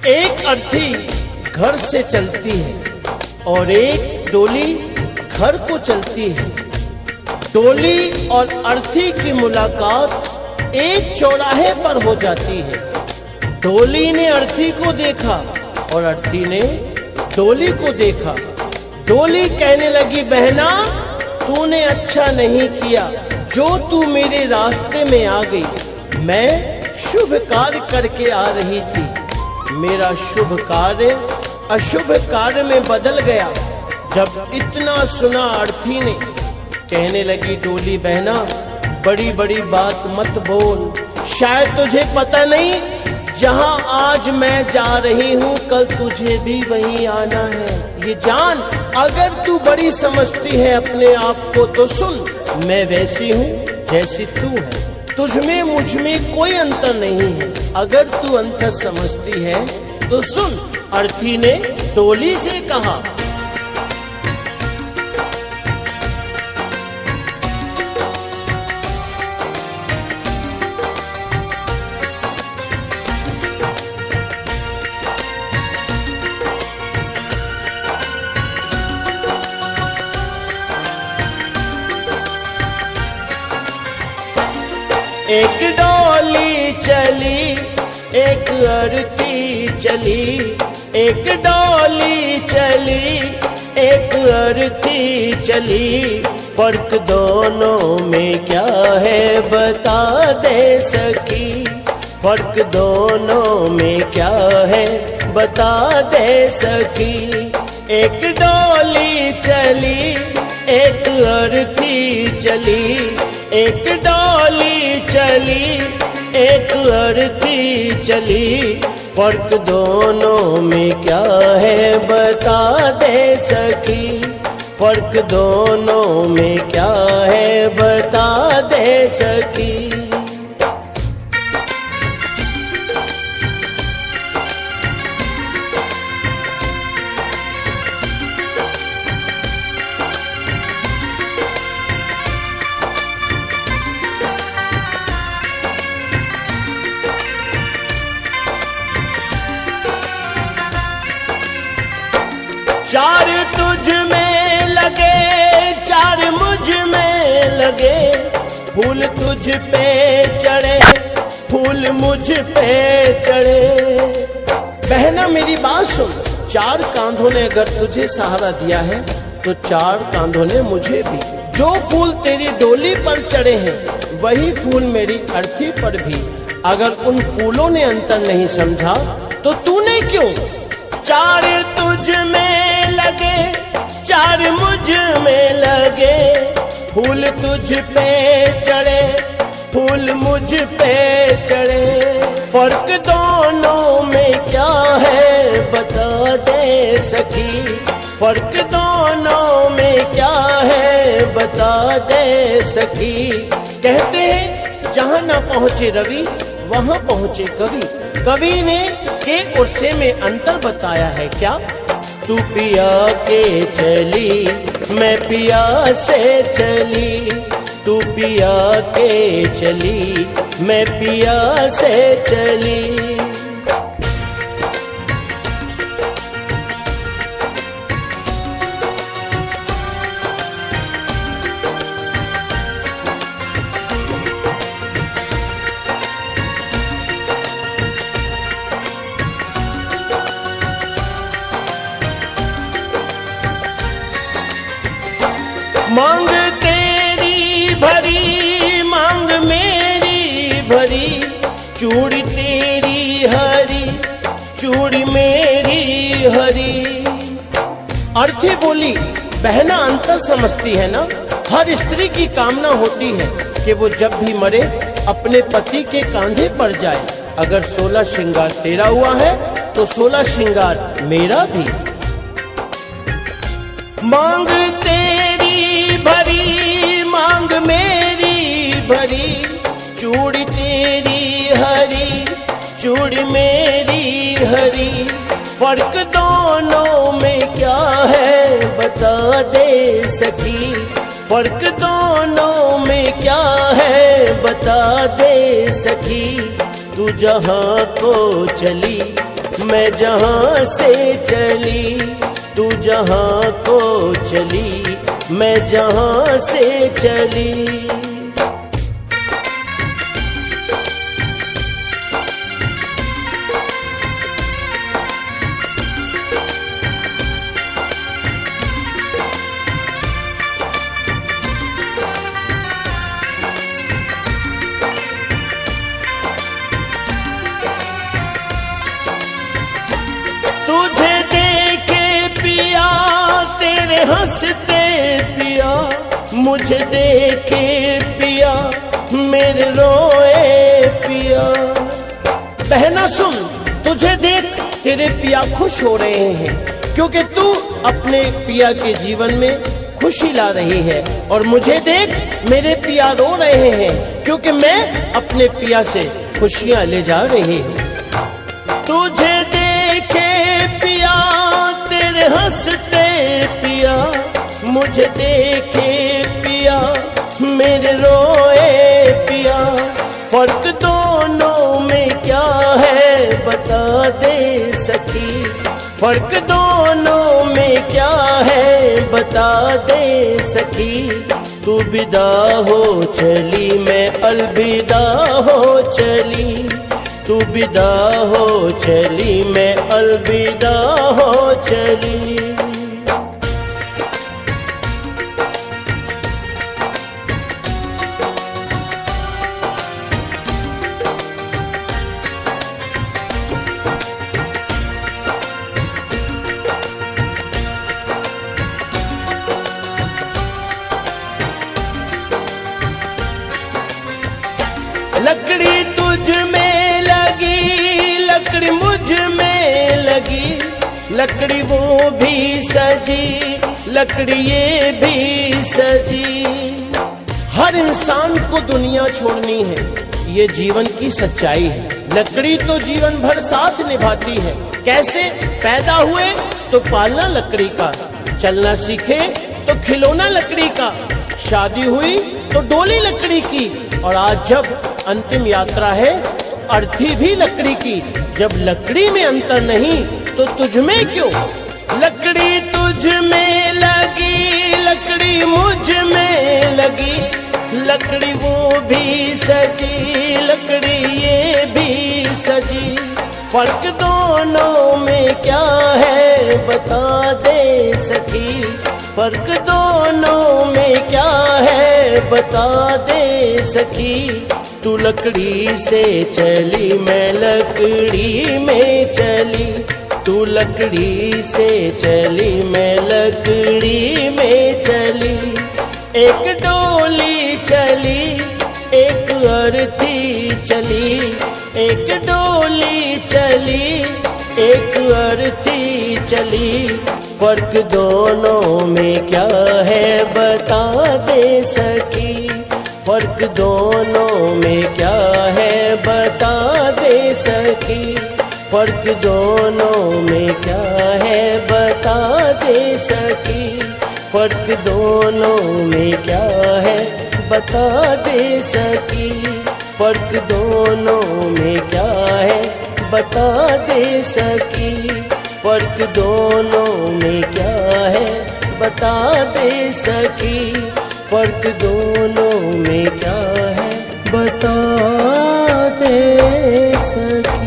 एक अर्थी घर से चलती है और एक डोली घर को चलती है। डोली और अर्थी की मुलाकात एक चौराहे पर हो जाती है। डोली ने अर्थी को देखा और अर्थी ने डोली को देखा। डोली कहने लगी, बहना तूने अच्छा नहीं किया जो तू मेरे रास्ते में आ गई। मैं शुभ कार्य करके आ रही थी, मेरा शुभ कार्य अशुभ कार्य में बदल गया। जब इतना सुना अर्थी ने कहने लगी, डोली बहना बड़ी बड़ी बात मत बोल, शायद तुझे पता नहीं जहां आज मैं जा रही हूं कल तुझे भी वहीं आना है। ये जान, अगर तू बड़ी समझती है अपने आप को तो सुन, मैं वैसी हूँ जैसी तू है, तुझ में मुझ में कोई अंतर नहीं है। अगर तू अंतर समझती है तो सुन। अर्थी ने डोली से कहा, एक डोली चली एक अर्थी चली, एक डोली चली एक अर्थी चली। फर्क दोनों में क्या है बता दे सकी, फर्क दोनों में क्या है बता दे सकी। एक डोली चली एक अर्थी चली, एक डोली चली एक अर्थी चली। फर्क दोनों में क्या है बता दे सकी, फर्क दोनों में क्या है बता दे सकी। चार तुझ में लगे चार मुझ में लगे, फूल तुझ पे चढ़े फूल मुझ पे चढ़े। बहना मेरी बात सुन, चार कांधों ने अगर तुझे सहारा दिया है तो चार कांधों ने मुझे भी। जो फूल तेरी डोली पर चढ़े हैं वही फूल मेरी अर्थी पर भी। अगर उन फूलों ने अंतर नहीं समझा तो तूने क्यों। चार तुझ में लगे चार मुझ में लगे, फूल तुझ पे चढ़े फूल मुझ पे चढ़े। फर्क दोनों में क्या है बता दे सकी, फर्क दोनों में क्या है बता दे सकी। कहते हैं जहां ना पहुंचे रवि वहां पहुंचे कवि। कवि ने के और से में अंतर बताया है क्या। तू पिया के चली मैं पिया से चली, तू पिया के चली मैं पिया से चली। मांग तेरी भरी मांग मेरी भरी, चूड़ी तेरी हरी चूड़ी मेरी हरी। अर्थी बोली, बहना अंतर समझती है ना। हर स्त्री की कामना होती है कि वो जब भी मरे अपने पति के कांधे पर जाए। अगर 16 श्रृंगार तेरा हुआ है तो 16 श्रृंगार मेरा भी। मांग तेरी भरी मांग मेरी भरी, चूड़ी तेरी हरी चूड़ी मेरी हरी। फर्क दोनों में क्या है बता दे सकी, फर्क दोनों में क्या है बता दे सकी। तू जहाँ को चली मैं जहाँ से चली, तू जहाँ को चली, मैं जहाँ से चली। तुझे देखे पिया तेरे हंसते पिया, मुझे देखे पिया मेरे रोए पिया। बहना सुन, तुझे देख तेरे पिया खुश हो रहे हैं, क्योंकि तू अपने पिया के जीवन में खुशी ला रही है। और मुझे देख मेरे पिया रो रहे हैं, क्योंकि मैं अपने पिया से खुशियां ले जा रही हूँ। तुझे देखे पिया तेरे हंसते पिया, मुझे देखे पिया मेरे रोए पिया। फर्क दोनों में क्या है बता दे सखी, फर्क दोनों में क्या है बता दे सखी। तू विदा हो चली, मैं अलविदा हो चली, तू विदा हो चली, मैं अलविदा हो चली। लकड़ी तुझ में लगी, लकड़ी मुझ में लगी, लकड़ी वो भी सजी, लकड़ी ये भी सजी। हर इंसान को दुनिया छोड़नी है, ये जीवन की सच्चाई है। लकड़ी तो जीवन भर साथ निभाती है। कैसे? पैदा हुए तो पालना लकड़ी का, चलना सीखे तो खिलौना लकड़ी का, शादी हुई तो डोली लकड़ी की, और आज जब अंतिम यात्रा है अर्थी भी लकड़ी की। जब लकड़ी में अंतर नहीं तो तुझ में क्यों? लकड़ी तुझ में लगी, लकड़ी मुझ में लगी, लकड़ी वो भी सजी, लकड़ी ये भी सजी। फर्क दोनों में क्या है बता दे सखी, फर्क दोनों में क्या है बता दे सखी। तू लकड़ी से चली, मैं लकड़ी में चली, तू लकड़ी से चली, मैं लकड़ी में चली। एक डोली चली, एक अर्थी चली, एक डोली चली, एक अर्थी चली। फर्क दोनों में क्या है बता दे सखी, फर्क दोनों में क्या है बता दे सखी, फर्क दोनों में क्या है बता दे सखी, फर्क दोनों में क्या है बता दे सकी, फर्क दोनों में क्या है बता दे सकी, फर्क दोनों में क्या है बता दे सकी, फर्क दोनों में क्या है बता दे सकी।